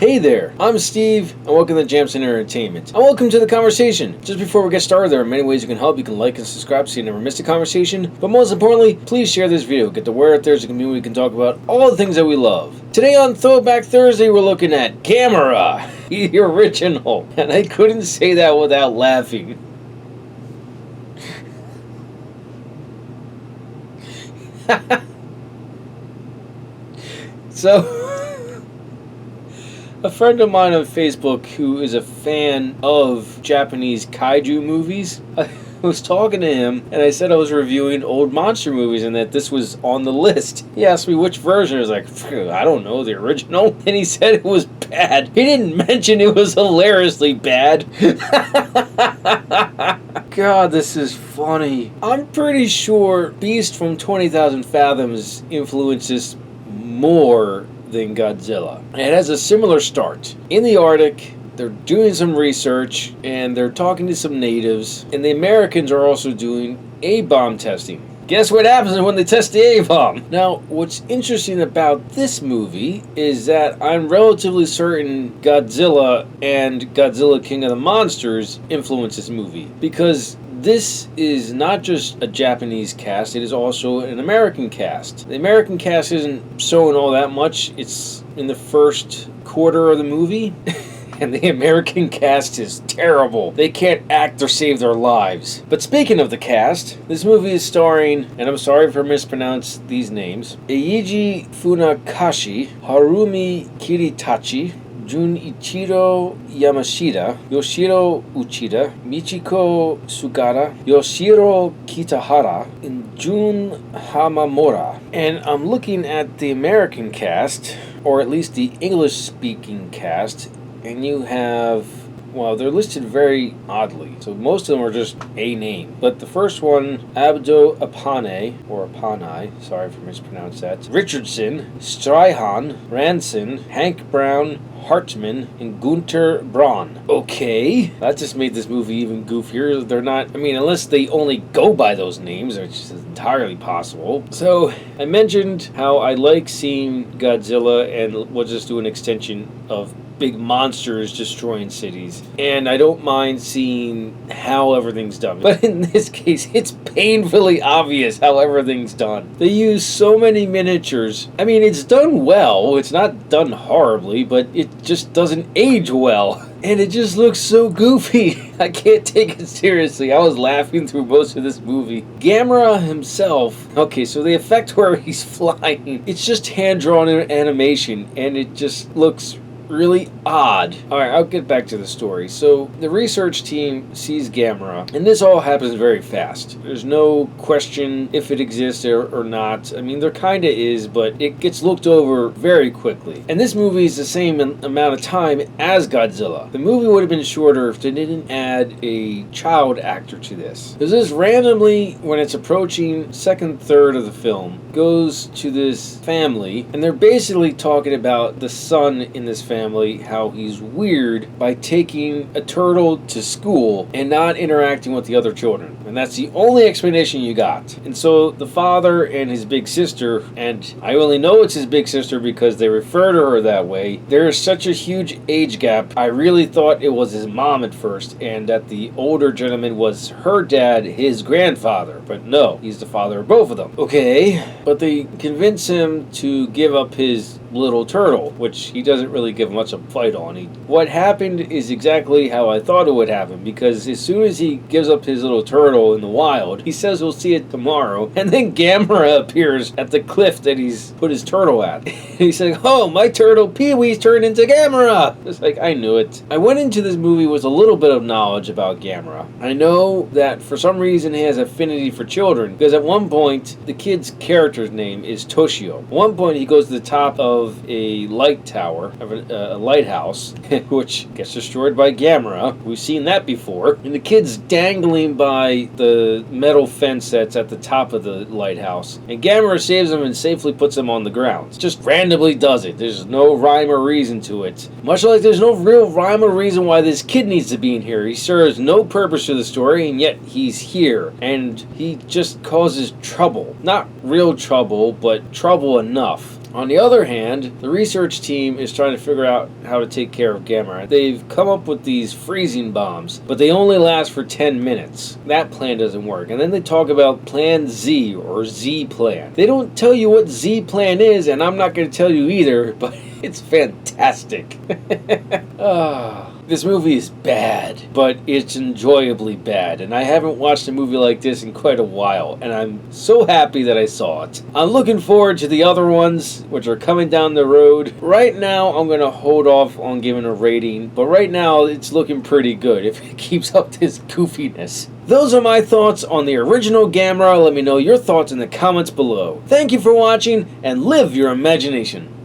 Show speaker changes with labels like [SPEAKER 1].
[SPEAKER 1] Hey there, I'm Steve, and welcome to Jamson Entertainment. And welcome to the conversation. Just before we get started, there are many ways you can help. You can like and subscribe so you never miss a conversation. But most importantly, please share this video. Get the word out there so we can talk about all the things that we love. Today on Throwback Thursday, we're looking at Gamera, the original. And I couldn't say that without laughing. So... a friend of mine on Facebook who is a fan of Japanese kaiju movies, I was talking to him and I said I was reviewing old monster movies and that this was on the list. He asked me which version. I was like, I don't know, the original? And he said it was bad. He didn't mention it was hilariously bad. God, this is funny. I'm pretty sure Beast from 20,000 Fathoms influences more than Godzilla. It has a similar start. In the Arctic, they're doing some research and they're talking to some natives, and the Americans are also doing A-bomb testing. Guess what happens when they test the A-bomb? Now, what's interesting about this movie is that I'm relatively certain Godzilla and Godzilla King of the Monsters influenced this movie, because this is not just a Japanese cast, it is also an American cast. The American cast isn't showing all that much. It's in the first quarter of the movie. And the American cast is terrible. They can't act or save their lives. But speaking of the cast, this movie is starring, and I'm sorry if I mispronounce these names, Eiji Funakashi, Harumi Kiritachi, Junichiro Yamashita, Yoshiro Uchida, Michiko Sugata, Yoshiro Kitahara, and Jun Hamamura. And I'm looking at the American cast, or at least the English-speaking cast, and you have, well, they're listed very oddly. So most of them are just a name. But the first one, Abdo Apane, or Apanai, sorry if I mispronounced that, Richardson, Strahan, Ranson, Hank Brown, Hartman, and Gunter Braun. Okay, that just made this movie even goofier. They're not, I mean, unless they only go by those names, which is entirely possible. So, I mentioned how I like seeing Godzilla, and we'll just do an extension of big monsters destroying cities, and I don't mind seeing how everything's done. But in this case, it's painfully obvious how everything's done. They use so many miniatures. I mean, it's done well. It's not done horribly, but it just doesn't age well. And it just looks so goofy. I can't take it seriously. I was laughing through most of this movie. Gamera himself, okay, so the effect where he's flying, it's just hand-drawn animation, and it just looks really odd. Alright, I'll get back to the story. So, the research team sees Gamera, and this all happens very fast. There's no question if it exists or not. I mean, there kinda is, but it gets looked over very quickly. And this movie is the same amount of time as Godzilla. The movie would have been shorter if they didn't add a child actor to this. Because this randomly, when it's approaching second third of the film, goes to this family, and they're basically talking about the son in this family, how he's weird by taking a turtle to school and not interacting with the other children. And that's the only explanation you got. And so the father and his big sister, and I only know it's his big sister because they refer to her that way, there is such a huge age gap. I really thought it was his mom at first, and that the older gentleman was her dad, his grandfather. But no, he's the father of both of them. Okay, but they convince him to give up his little turtle, which he doesn't really give much of a fight on. What happened is exactly how I thought it would happen, because as soon as he gives up his little turtle in the wild, he says we'll see it tomorrow, and then Gamera appears at the cliff that he's put his turtle at. He's like, oh, my turtle Pee-wee's turned into Gamera! It's like, I knew it. I went into this movie with a little bit of knowledge about Gamera. I know that for some reason he has affinity for children, because at one point, the kid's character's name is Toshio. At one point, he goes to the top of a light tower, of a lighthouse, which gets destroyed by Gamera. We've seen that before. And the kid's dangling by the metal fence that's at the top of the lighthouse. And Gamera saves him and safely puts him on the ground. Just randomly does it. There's no rhyme or reason to it. Much like there's no real rhyme or reason why this kid needs to be in here. He serves no purpose to the story, and yet he's here. And he just causes trouble. Not real trouble, but trouble enough. On the other hand, the research team is trying to figure out how to take care of Gamera. They've come up with these freezing bombs, but they only last for 10 minutes. That plan doesn't work. And then they talk about Plan Z or Z Plan. They don't tell you what Z Plan is, and I'm not going to tell you either, but it's fantastic. This movie is bad, but it's enjoyably bad, and I haven't watched a movie like this in quite a while, and I'm so happy that I saw it. I'm looking forward to the other ones, which are coming down the road. Right now, I'm going to hold off on giving a rating, but right now, it's looking pretty good if it keeps up this goofiness. Those are my thoughts on the original Gamera. Let me know your thoughts in the comments below. Thank you for watching, and live your imagination.